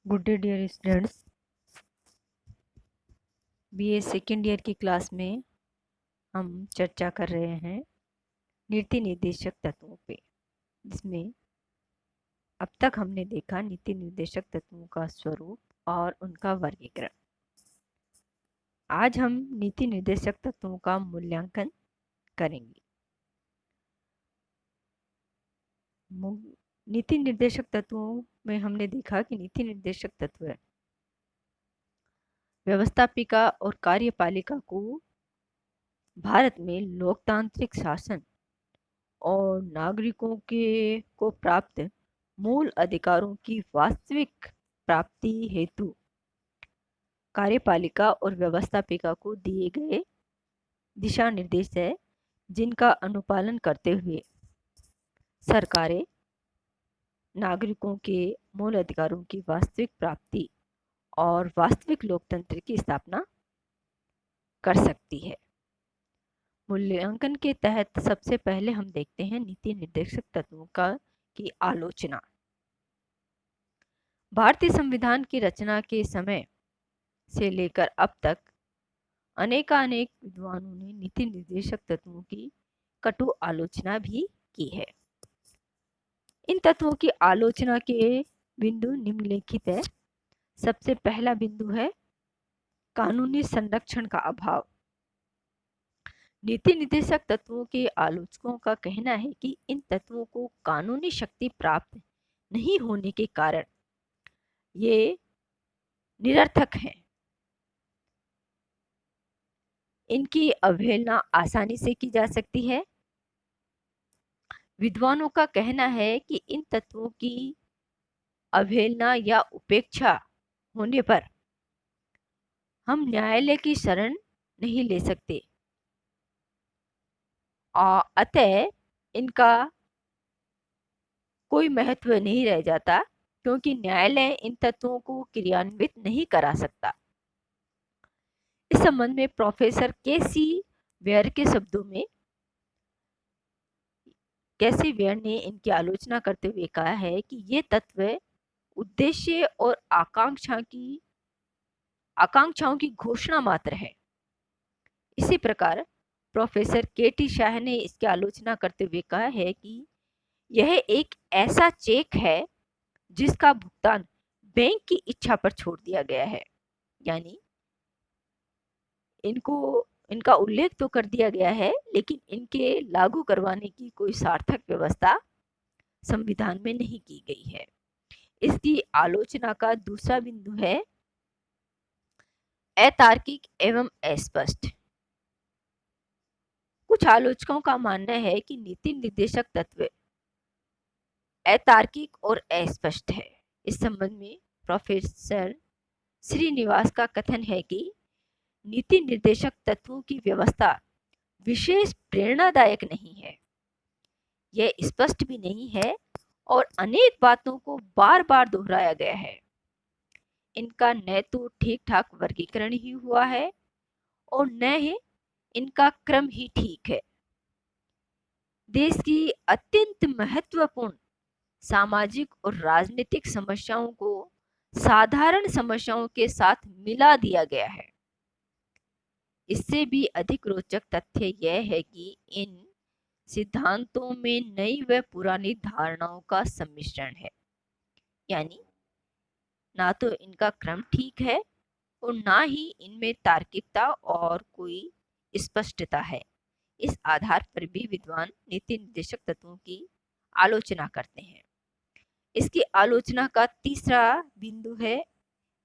Good day dear students. BA second year की class में हम चर्चा कर रहे हैं नीति निर्देशक तत्वों पे, जिसमें अब तक हमने देखा नीति निर्देशक तत्वों का स्वरूप और उनका वर्गीकरण। आज हम नीति निर्देशक तत्वों का मूल्यांकन करेंगे। नीति निर्देशक तत्वों में हमने देखा कि नीति निर्देशक तत्व व्यवस्थापिका और कार्यपालिका को भारत में लोकतांत्रिक शासन और नागरिकों के को प्राप्त मूल अधिकारों की वास्तविक प्राप्ति हेतु कार्यपालिका और व्यवस्थापिका को दिए गए दिशा निर्देश है, जिनका अनुपालन करते हुए सरकारें नागरिकों के मूल अधिकारों की वास्तविक प्राप्ति और वास्तविक लोकतंत्र की स्थापना कर सकती है। मूल्यांकन के तहत सबसे पहले हम देखते हैं नीति निर्देशक तत्वों की आलोचना। भारतीय संविधान की रचना के समय से लेकर अब तक अनेकानेक विद्वानों ने नीति निर्देशक तत्वों की कटु आलोचना भी की है। इन तत्वों की आलोचना के बिंदु निम्नलिखित है। सबसे पहला बिंदु है कानूनी संरक्षण का अभाव। नीति निर्देशक तत्वों के आलोचकों का कहना है कि इन तत्वों को कानूनी शक्ति प्राप्त नहीं होने के कारण ये निरर्थक हैं। इनकी अवहेलना आसानी से की जा सकती है। विद्वानों का कहना है कि इन तत्वों की अवहेलना या उपेक्षा होने पर हम न्यायालय की शरण नहीं ले सकते, और अतः इनका कोई महत्व नहीं रह जाता, क्योंकि न्यायालय इन तत्वों को क्रियान्वित नहीं करा सकता। इस संबंध में प्रोफेसर केसी वेयर के शब्दों में कैसी वेयर ने इनकी आलोचना करते हुए कहा है कि ये तत्व उद्देश्य और आकांक्षाओं की घोषणा मात्र है। इसी प्रकार प्रोफेसर केटी शाह ने इसकी आलोचना करते हुए कहा है कि यह एक ऐसा चेक है जिसका भुगतान बैंक की इच्छा पर छोड़ दिया गया है। यानी इनका उल्लेख तो कर दिया गया है, लेकिन इनके लागू करवाने की कोई सार्थक व्यवस्था संविधान में नहीं की गई है। इसकी आलोचना का दूसरा बिंदु है अतार्किक एवं अस्पष्ट। कुछ आलोचकों का मानना है कि नीति निर्देशक तत्व अतार्किक और अस्पष्ट है। इस संबंध में प्रोफेसर श्रीनिवास का कथन है कि नीति निर्देशक तत्वों की व्यवस्था विशेष प्रेरणादायक नहीं है, यह स्पष्ट भी नहीं है और अनेक बातों को बार बार दोहराया गया है। इनका न तो ठीक ठाक वर्गीकरण ही हुआ है और न ही इनका क्रम ही ठीक है। देश की अत्यंत महत्वपूर्ण सामाजिक और राजनीतिक समस्याओं को साधारण समस्याओं के साथ मिला दिया गया है। इससे भी अधिक रोचक तथ्य यह है कि इन सिद्धांतों में नई व पुरानी धारणाओं का सम्मिश्रण है। यानी ना तो इनका क्रम ठीक है और ना ही इनमें तार्किकता और कोई स्पष्टता है। इस आधार पर भी विद्वान नीति निर्देशक तत्वों की आलोचना करते हैं। इसकी आलोचना का तीसरा बिंदु है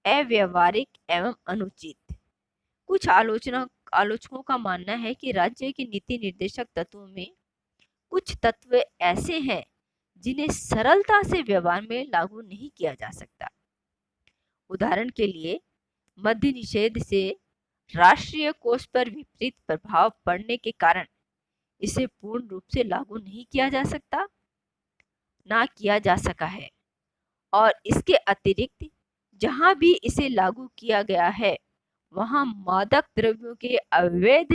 अव्यावहारिक एवं अनुचित। कुछ आलोचकों का मानना है कि राज्य के नीति निर्देशक तत्वों में कुछ तत्व ऐसे हैं जिन्हें सरलता से व्यवहार में लागू नहीं किया जा सकता। उदाहरण के लिए मद्य निषेध से राष्ट्रीय कोष पर विपरीत प्रभाव पड़ने के कारण इसे पूर्ण रूप से लागू नहीं किया जा सकता, ना किया जा सका है, और इसके अतिरिक्त जहां भी इसे लागू किया गया है वहां मादक द्रव्यों के अवैध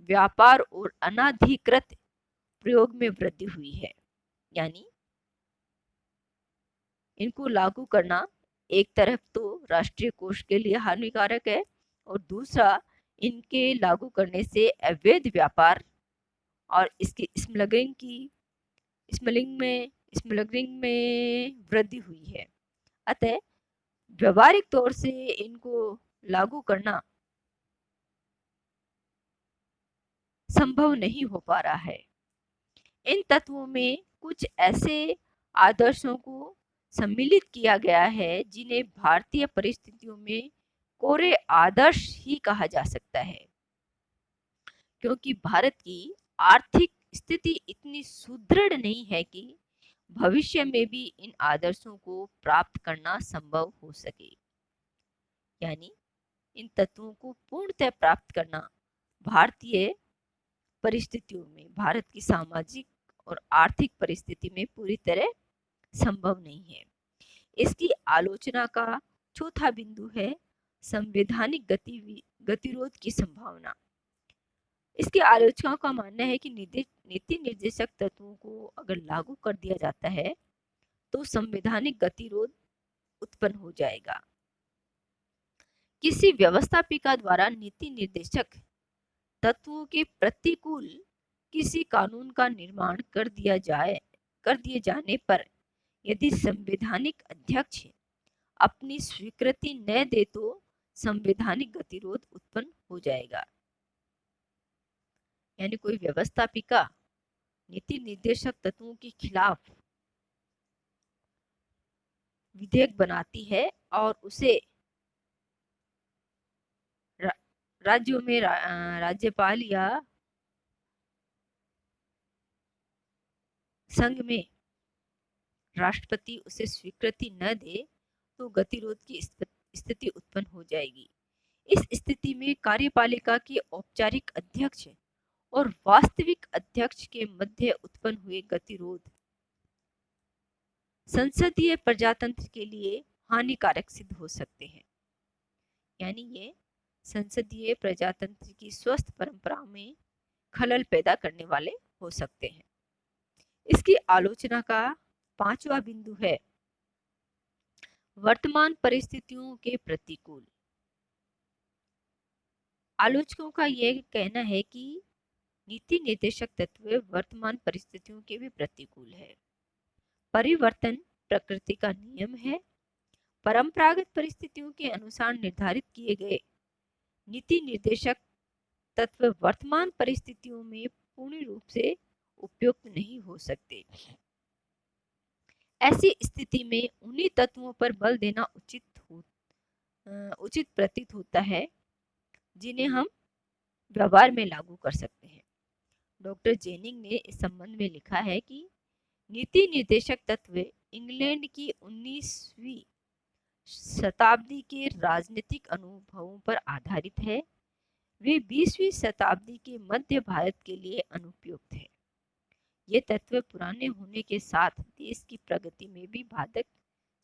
व्यापार और अनाधिकृत प्रयोग में वृद्धि हुई है। यानी इनको लागू करना एक तरफ तो राष्ट्रीय कोष के लिए हानिकारक है और दूसरा इनके लागू करने से अवैध व्यापार और इसकी स्मगलिंग में वृद्धि हुई है। अतः व्यावहारिक तौर से इनको लागू करना संभव नहीं हो पा रहा है। इन तत्वों में कुछ ऐसे आदर्शों को सम्मिलित किया गया है जिन्हें भारतीय परिस्थितियों में कोरे आदर्श ही कहा जा सकता है, क्योंकि भारत की आर्थिक स्थिति इतनी सुदृढ़ नहीं है कि भविष्य में भी इन आदर्शों को प्राप्त करना संभव हो सके। यानी इन तत्वों को पूर्णतः प्राप्त करना भारतीय परिस्थितियों में, भारत की सामाजिक और आर्थिक परिस्थिति में पूरी तरह संभव नहीं है। इसकी आलोचना का चौथा बिंदु है संवैधानिक गतिरोध की संभावना। इसके आलोचकों का मानना है कि नीति निर्देशक तत्वों को अगर लागू कर दिया जाता है तो संवैधानिक गतिरोध उत्पन्न हो जाएगा। किसी व्यवस्थापिका द्वारा नीति निर्देशक तत्वों के प्रतिकूल किसी कानून का निर्माण कर दिए जाने पर यदि संवैधानिक अध्यक्ष अपनी स्वीकृति न दे तो संवैधानिक गतिरोध उत्पन्न हो जाएगा। यानी कोई व्यवस्थापिका नीति निर्देशक तत्वों के खिलाफ विधेयक बनाती है और उसे राज्यों में राज्यपाल या संघ में राष्ट्रपति उसे स्वीकृति न दे तो गतिरोध की स्थिति उत्पन्न हो जाएगी। इस स्थिति में कार्यपालिका के औपचारिक अध्यक्ष और वास्तविक अध्यक्ष के मध्य उत्पन्न हुए गतिरोध संसदीय प्रजातंत्र के लिए हानिकारक सिद्ध हो सकते हैं। यानी ये संसदीय प्रजातंत्र की स्वस्थ परंपरा में खलल पैदा करने वाले हो सकते हैं। इसकी आलोचना का पांचवा बिंदु है वर्तमान परिस्थितियों के प्रतिकूल। आलोचकों का यह कहना है कि नीति निर्देशक तत्व वर्तमान परिस्थितियों के भी प्रतिकूल है। परिवर्तन प्रकृति का नियम है। परंपरागत परिस्थितियों के अनुसार निर्धारित किए गए नीति निर्देशक तत्व वर्तमान परिस्थितियों में पूर्ण रूप से उपयुक्त नहीं हो सकते। ऐसी स्थिति में उन्हीं तत्वों पर बल देना उचित प्रतीत होता है जिन्हें हम व्यवहार में लागू कर सकते हैं। डॉक्टर जेनिंग ने इस संबंध में लिखा है कि नीति निर्देशक तत्व इंग्लैंड की 19वीं शताब्दी के राजनीतिक अनुभवों पर आधारित है। वे 20वीं शताब्दी के मध्य भारत के लिए अनुपयुक्त है। ये तत्व पुराने होने के साथ देश की प्रगति में भी बाधक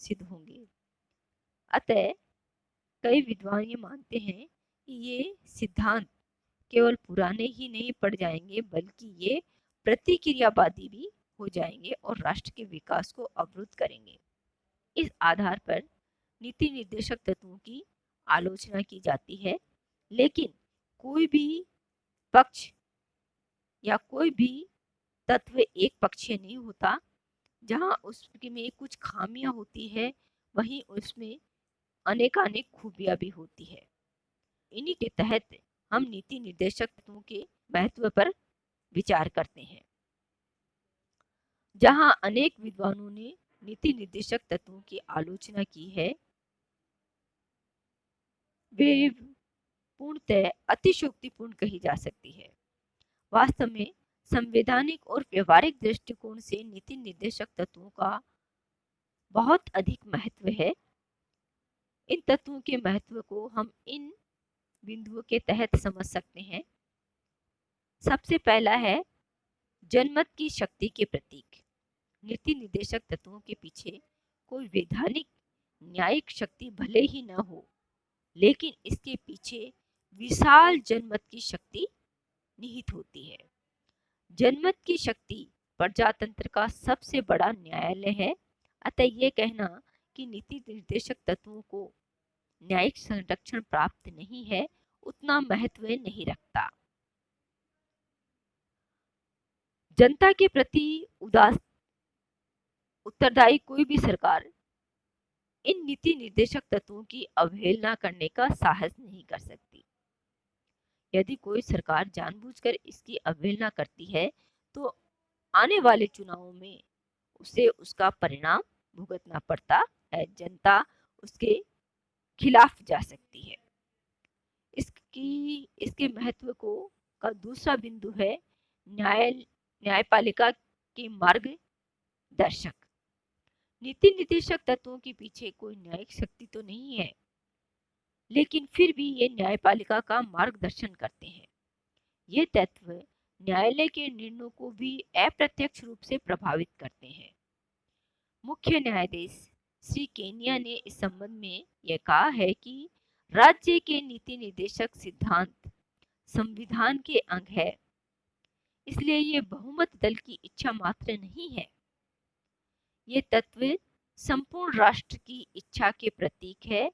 सिद्ध होंगे। अतः कई विद्वान ये मानते हैं कि ये सिद्धांत केवल पुराने ही नहीं पड़ जाएंगे बल्कि ये प्रतिक्रियावादी भी हो जाएंगे और राष्ट्र के विकास को अवरुद्ध करेंगे। इस आधार पर नीति निर्देशक तत्वों की आलोचना की जाती है, लेकिन कोई भी पक्ष या कोई भी तत्व एक पक्षीय नहीं होता। जहां उसमें कुछ खामियां होती है वहीं उसमें अनेकानेक खूबियां भी होती है। इन्हीं के तहत हम नीति निर्देशक तत्वों के महत्व पर विचार करते हैं। जहां अनेक विद्वानों ने नीति निर्देशक तत्वों की आलोचना की है, वे पूर्णतः अतिशयोक्तिपूर्ण कही जा सकती है। वास्तव में संवैधानिक और व्यवहारिक दृष्टिकोण से नीति निर्देशक तत्वों का बहुत अधिक महत्व है। इन तत्वों के महत्व को हम इन बिंदुओं के तहत समझ सकते हैं। सबसे पहला है जनमत की शक्ति के प्रतीक। नीति निर्देशक तत्वों के पीछे कोई वैधानिक न्यायिक शक्ति भले ही न हो, लेकिन इसके पीछे विशाल जनमत की शक्ति निहित होती है। जनमत की शक्ति प्रजातंत्र का सबसे बड़ा न्यायालय है। अतः ये कहना कि नीति निर्देशक तत्वों को न्यायिक संरक्षण प्राप्त नहीं है उतना महत्व नहीं रखता। जनता के प्रति उदास उत्तरदायी कोई भी सरकार इन नीति निर्देशक तत्वों की अवहेलना करने का साहस नहीं कर सकती। यदि कोई सरकार जानबूझकर इसकी अवहेलना करती है तो आने वाले चुनावों में उसे उसका परिणाम भुगतना पड़ता है, जनता उसके खिलाफ जा सकती है। इसके महत्व को का दूसरा बिंदु है न्यायपालिका के मार्गदर्शक। नीति निर्देशक तत्वों के पीछे कोई न्यायिक शक्ति तो नहीं है, लेकिन फिर भी ये न्यायपालिका का मार्गदर्शन करते हैं। ये तत्व न्यायालय के निर्णयों को भी अप्रत्यक्ष रूप से प्रभावित करते हैं। मुख्य न्यायाधीश श्री केनिया ने इस संबंध में यह कहा है कि राज्य के नीति निर्देशक सिद्धांत संविधान के अंग है, इसलिए ये बहुमत दल की इच्छा मात्र नहीं है। ये तत्व संपूर्ण राष्ट्र की इच्छा के प्रतीक है,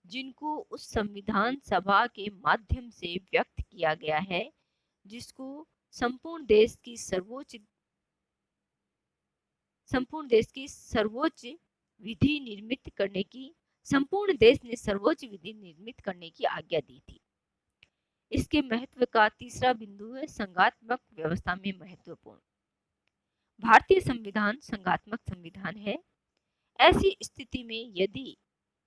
जिनको उस संविधान सभा के माध्यम से व्यक्त किया गया है जिसको संपूर्ण देश की सर्वोच्च विधि निर्मित करने की संपूर्ण देश ने सर्वोच्च विधि निर्मित करने की आज्ञा दी थी। इसके महत्व का तीसरा बिंदु है संघात्मक व्यवस्था में महत्वपूर्ण। भारतीय संविधान संघात्मक संविधान है। ऐसी स्थिति में यदि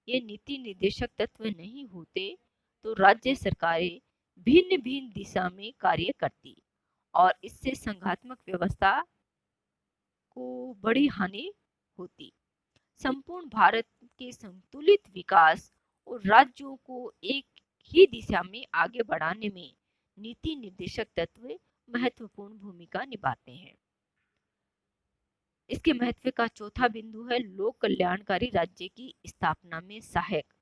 ये नीति निर्देशक तत्व नहीं होते तो राज्य सरकारें भिन्न भिन्न दिशा में कार्य करती और इससे संघात्मक व्यवस्था को बड़ी हानि होती। संपूर्ण भारत के संतुलित विकास और राज्यों को एक ही दिशा में आगे बढ़ाने में नीति निर्देशक तत्व महत्वपूर्ण भूमिका निभाते हैं। इसके महत्व का चौथा बिंदु है लोक कल्याणकारी राज्य की स्थापना में सहायक।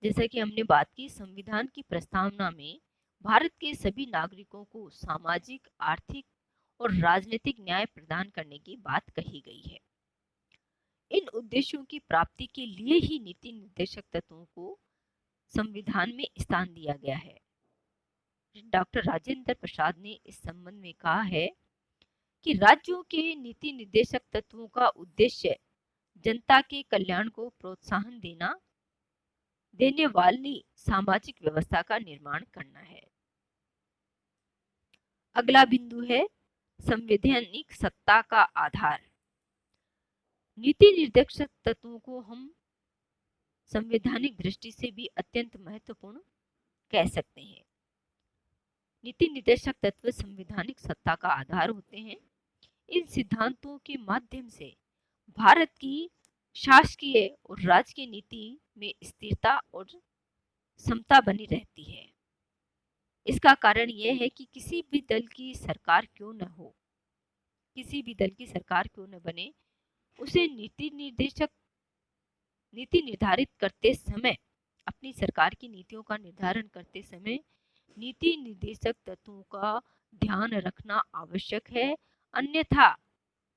जैसा कि हमने बात की, संविधान की प्रस्तावना में भारत के सभी नागरिकों को सामाजिक, आर्थिक और राजनीतिक न्याय प्रदान करने की बात कही गई है। इन उद्देश्यों की प्राप्ति के लिए ही नीति निर्देशक तत्वों को संविधान में स्थान दिया गया है। डॉक्टर राजेंद्र प्रसाद ने इस संबंध में कहा है कि राज्यों के नीति निर्देशक तत्वों का उद्देश्य जनता के कल्याण को प्रोत्साहन देने वाली सामाजिक व्यवस्था का निर्माण करना है। अगला बिंदु है संवैधानिक सत्ता का आधार। नीति निर्देशक तत्वों को हम संवैधानिक दृष्टि से भी अत्यंत महत्वपूर्ण कह सकते हैं। नीति निर्देशक तत्व संवैधानिक सत्ता का आधार होते हैं। इन सिद्धांतों के माध्यम से भारत की शासकीय और राजकीय नीति में स्थिरता और समता बनी रहती है। इसका कारण यह है कि किसी भी दल की सरकार क्यों न बने, उसे नीति निर्धारित करते समय, अपनी सरकार की नीतियों का निर्धारण करते समय नीति निर्देशक तत्वों का ध्यान रखना आवश्यक है, अन्यथा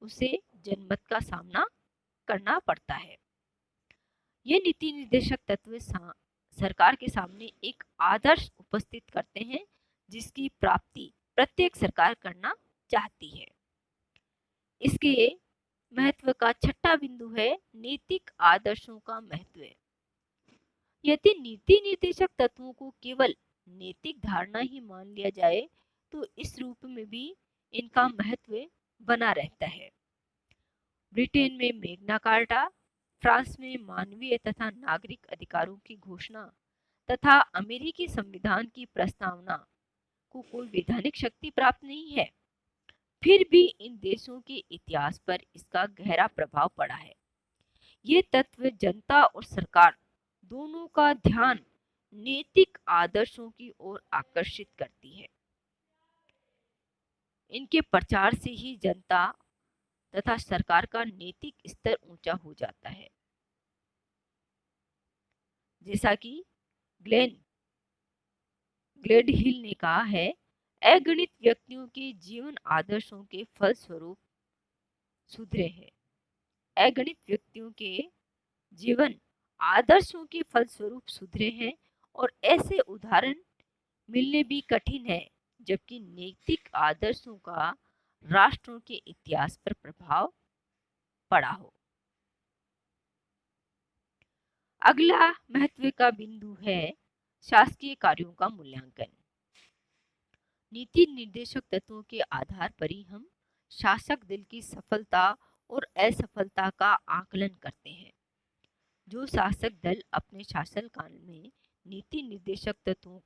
उसे जनमत का सामना करना पड़ता है। ये नीति निर्देशक तत्व सरकार के सामने एक आदर्श उपस्थित करते हैं जिसकी प्राप्ति प्रत्येक सरकार करना चाहती है। इसके महत्व का छठा बिंदु है नैतिक आदर्शों का महत्व। यदि नीति निर्देशक तत्वों को केवल नैतिक धारणा ही मान लिया जाए तो इस रूप में भी इनका महत्व बना रहता है। ब्रिटेन में मैग्ना कार्टा, फ्रांस में मानवीय तथा नागरिक अधिकारों की घोषणा तथा अमेरिकी संविधान की प्रस्तावना को कोई वैधानिक शक्ति प्राप्त नहीं है, फिर भी इन देशों के इतिहास पर इसका गहरा प्रभाव पड़ा है। ये तत्व जनता और सरकार दोनों का ध्यान नैतिक आदर्शों की ओर आकर्षित करती है। इनके प्रचार से ही जनता तथा सरकार का नैतिक स्तर ऊंचा हो जाता है। जैसा कि ग्लेडहिल ने कहा है, अगणित व्यक्तियों के जीवन आदर्शों के फलस्वरूप सुधरे हैं। अगणित व्यक्तियों के जीवन आदर्शों के फलस्वरूप सुधरे हैं और ऐसे उदाहरण मिलने भी कठिन है, जबकि नैतिक आदर्शों का राष्ट्रों के इतिहास पर प्रभाव पड़ा हो। अगला महत्व का बिंदु है शासकीय कार्यों का मूल्यांकन। नीति निर्देशक तत्वों के आधार पर ही हम शासक दल की सफलता और असफलता का आकलन करते हैं। जो शासक दल अपने शासनकाल में नीति निर्देशक तत्वों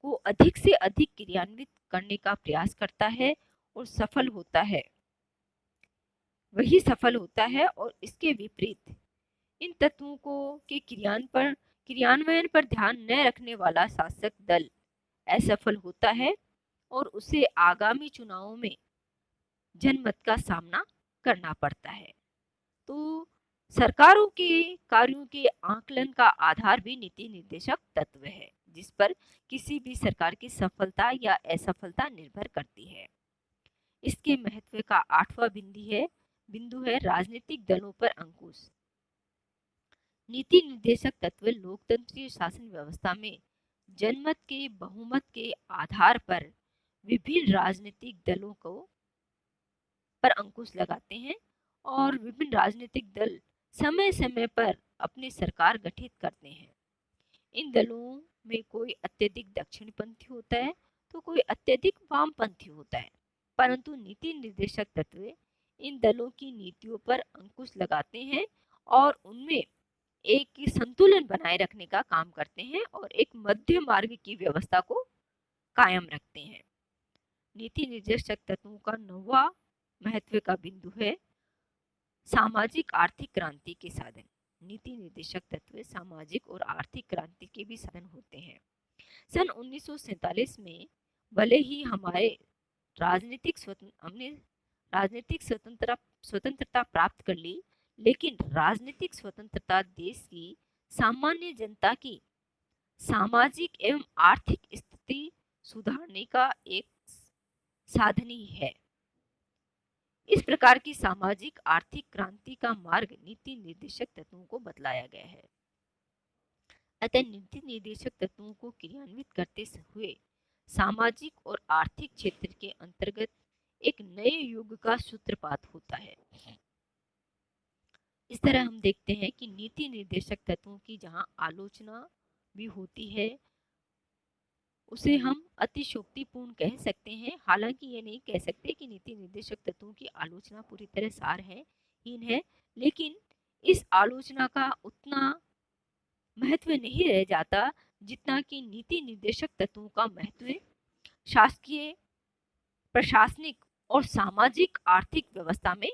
को अधिक से अधिक क्रियान्वित करने का प्रयास करता है और सफल होता है, वही सफल होता है, और इसके विपरीत इन तत्वों को के क्रियान्वयन पर ध्यान न रखने वाला शासक दल असफल होता है और उसे आगामी चुनावों में जनमत का सामना करना पड़ता है। तो सरकारों के कार्यों के आकलन का आधार भी नीति निर्देशक तत्व है, जिस पर किसी भी सरकार की सफलता या असफलता निर्भर करती है। इसके महत्व का 8वां बिंदु है राजनीतिक दलों पर अंकुश। नीति निर्देशक तत्व लोकतंत्रीय शासन व्यवस्था में जनमत के बहुमत के आधार पर विभिन्न राजनीतिक दलों को पर अंकुश लगाते हैं और विभिन्न राजनीतिक दल समय समय पर अपनी सरकार गठित करते हैं। इन दलों में कोई अत्यधिक दक्षिणपंथी होता है तो कोई अत्यधिक वामपंथी होता है, परंतु नीति निर्देशक तत्व इन दलों की नीतियों पर अंकुश लगाते हैं और उनमें एक संतुलन बनाए रखने का काम करते हैं और एक मध्य मार्ग की व्यवस्था को कायम रखते हैं। नीति निर्देशक तत्वों का 9वां महत्व का बिंदु है सामाजिक आर्थिक क्रांति के साधन। नीति निर्देशक तत्व सामाजिक और आर्थिक क्रांति के भी साधन होते हैं। सन 1947 में भले ही हमने राजनीतिक स्वतंत्रता प्राप्त कर ली, लेकिन राजनीतिक स्वतंत्रता देश की सामान्य जनता की सामाजिक एवं आर्थिक स्थिति सुधारने का एक साधन ही है। इस प्रकार की सामाजिक आर्थिक क्रांति का मार्ग नीति निर्देशक तत्वों को बतलाया गया है। अतः नीति निर्देशक तत्वों को क्रियान्वित करते हुए सामाजिक और आर्थिक क्षेत्र के अंतर्गत एक नए युग का सूत्रपात होता है। इस तरह हम देखते हैं कि नीति निर्देशक तत्वों की जहां आलोचना भी होती है उसे हम अतिशयोक्तिपूर्ण कह सकते हैं। हालांकि ये नहीं कह सकते कि नीति निर्देशक तत्वों की आलोचना पूरी तरह सारहीन है, लेकिन इस आलोचना का उतना महत्व नहीं रह जाता जितना कि नीति निर्देशक तत्वों का महत्व शासकीय, प्रशासनिक और सामाजिक आर्थिक व्यवस्था में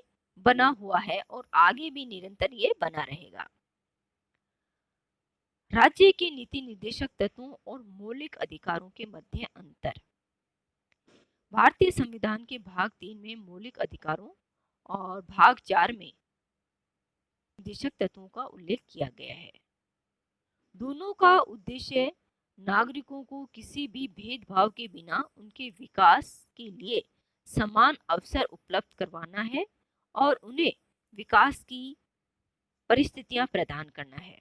बना हुआ है और आगे भी निरंतर ये बना रहेगा। राज्य के नीति निर्देशक तत्वों और मौलिक अधिकारों के मध्य अंतर। भारतीय संविधान के भाग 3 में मौलिक अधिकारों और भाग 4 में निर्देशक तत्वों का उल्लेख किया गया है। दोनों का उद्देश्य नागरिकों को किसी भी भेदभाव के बिना उनके विकास के लिए समान अवसर उपलब्ध करवाना है और उन्हें विकास की परिस्थितियां प्रदान करना है।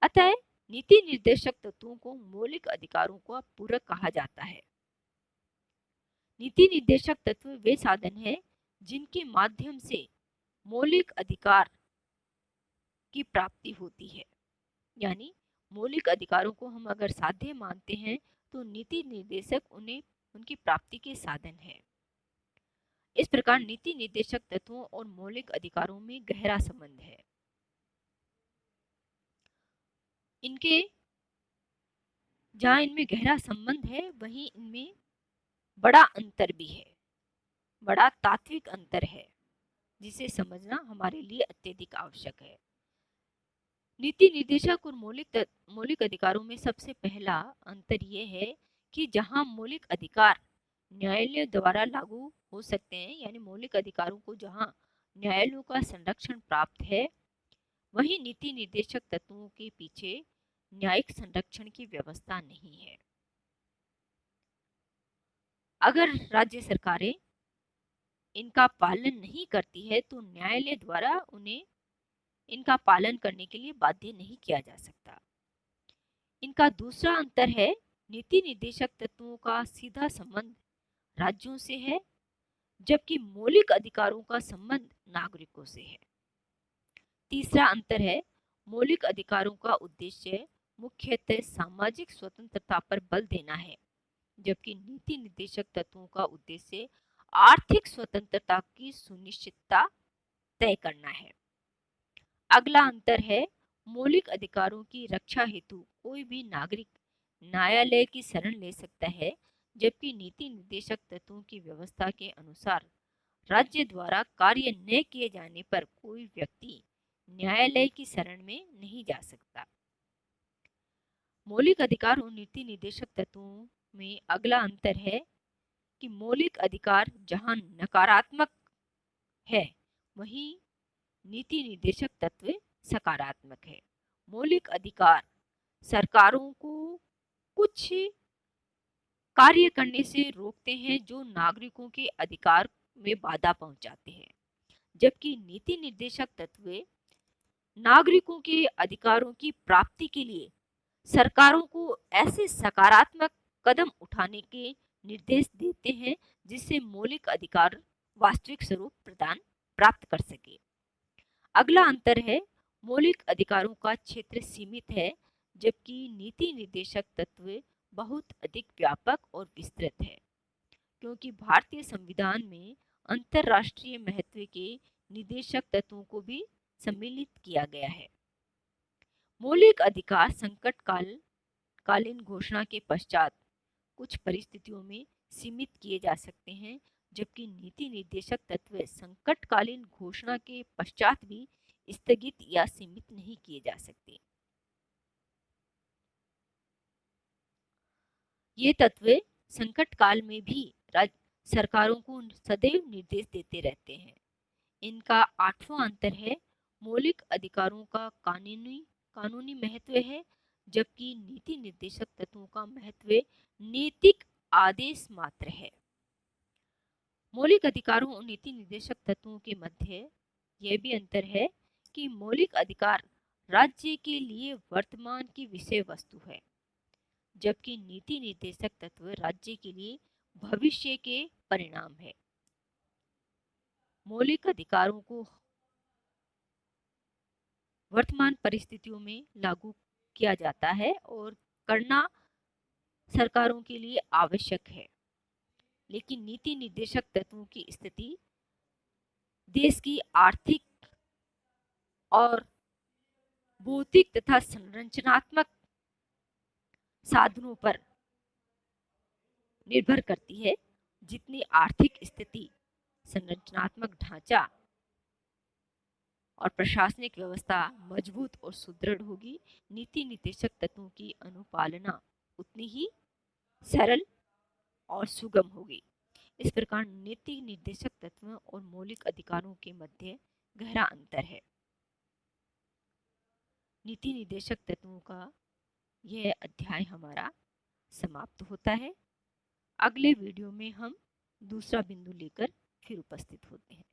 अतः नीति निर्देशक तत्वों को मौलिक अधिकारों का पूरक कहा जाता है। नीति निर्देशक तत्व वे साधन हैं जिनके माध्यम से मौलिक अधिकार की प्राप्ति होती है। यानी मौलिक अधिकारों को हम अगर साध्य मानते हैं तो नीति निर्देशक उन्हें उनकी प्राप्ति के साधन है। इस प्रकार नीति निर्देशक तत्वों और मौलिक अधिकारों में गहरा संबंध है। जहां इनमें गहरा संबंध है वहीं इनमें बड़ा अंतर भी है, बड़ा तात्विक अंतर है, जिसे समझना हमारे लिए अत्यधिक आवश्यक है। नीति निर्देशक और मौलिक अधिकारों में सबसे पहला अंतर यह है कि जहां मौलिक अधिकार न्यायालय द्वारा लागू हो सकते हैं, यानी मौलिक अधिकारों को जहां न्यायालयों का संरक्षण प्राप्त है, वहीं नीति निर्देशक तत्वों के पीछे न्यायिक संरक्षण की व्यवस्था नहीं है। अगर राज्य सरकारें इनका पालन नहीं करती है तो न्यायालय द्वारा उन्हें इनका पालन करने के लिए बाध्य नहीं किया जा सकता। इनका दूसरा अंतर है, नीति निर्देशक तत्वों का सीधा संबंध राज्यों से है, जबकि मौलिक अधिकारों का संबंध नागरिकों से है। तीसरा अंतर है, मौलिक अधिकारों का उद्देश्य मुख्यतः सामाजिक स्वतंत्रता पर बल देना है, जबकि नीति निर्देशक तत्वों का उद्देश्य आर्थिक स्वतंत्रता की सुनिश्चितता तय करना है। अगला अंतर है, मौलिक अधिकारों की रक्षा हेतु कोई भी नागरिक न्यायालय की शरण ले सकता है, जबकि नीति निर्देशक तत्वों की व्यवस्था के अनुसार राज्य द्वारा कार्य न किए जाने पर कोई व्यक्ति न्यायालय की शरण में नहीं जा सकता। मौलिक अधिकार और नीति निर्देशक तत्वों में अगला अंतर है कि मौलिक अधिकार जहां नकारात्मक है, वहीं नीति निर्देशक तत्व सकारात्मक है। मौलिक अधिकार सरकारों को कुछ कार्य करने से रोकते हैं जो नागरिकों के अधिकार में बाधा पहुंचाते हैं, जबकि नीति निर्देशक तत्व नागरिकों के अधिकारों की प्राप्ति के लिए सरकारों को ऐसे सकारात्मक कदम उठाने के निर्देश देते हैं जिससे मौलिक अधिकार वास्तविक स्वरूप प्रदान प्राप्त कर सके। अगला अंतर है, मौलिक अधिकारों का क्षेत्र सीमित है, जबकि नीति निर्देशक तत्व बहुत अधिक व्यापक और विस्तृत है, क्योंकि भारतीय संविधान में अंतर्राष्ट्रीय महत्व के निर्देशक तत्वों को भी सम्मिलित किया गया है। मौलिक अधिकार संकट कालीन घोषणा के पश्चात कुछ परिस्थितियों में सीमित किए जा सकते हैं, जबकि नीति निर्देशक तत्व संकटकालीन घोषणा के पश्चात भी स्थगित या सीमित नहीं किए जा सकते। ये तत्व संकट काल में भी राज्य सरकारों को सदैव निर्देश देते रहते हैं। इनका आठवां अंतर है, मौलिक अधिकारों का कानूनी महत्व है, जबकि नीति निर्देशक तत्वों का महत्व नैतिक आदेश मात्र है। मौलिक अधिकारों और नीति निर्देशक तत्वों के मध्य यह भी अंतर है कि मौलिक अधिकार राज्य के लिए वर्तमान की विषय वस्तु है, जबकि नीति निर्देशक तत्व राज्य के लिए भविष्य के परिणाम है। मौलिक अधिकारों को वर्तमान परिस्थितियों में लागू किया जाता है और करना सरकारों के लिए आवश्यक है, लेकिन नीति निर्देशक तत्वों की स्थिति देश की आर्थिक और भौतिक तथा संरचनात्मक साधनों पर निर्भर करती है। जितनी आर्थिक स्थिति, संरचनात्मक ढांचा और प्रशासनिक व्यवस्था मजबूत और सुदृढ़ होगी, नीति निर्देशक तत्वों की अनुपालना उतनी ही सरल और सुगम होगी। इस प्रकार नीति निर्देशक तत्वों और मौलिक अधिकारों के मध्य गहरा अंतर है। नीति निर्देशक तत्वों का यह अध्याय हमारा समाप्त होता है। अगले वीडियो में हम दूसरा बिंदु लेकर फिर उपस्थित होते हैं।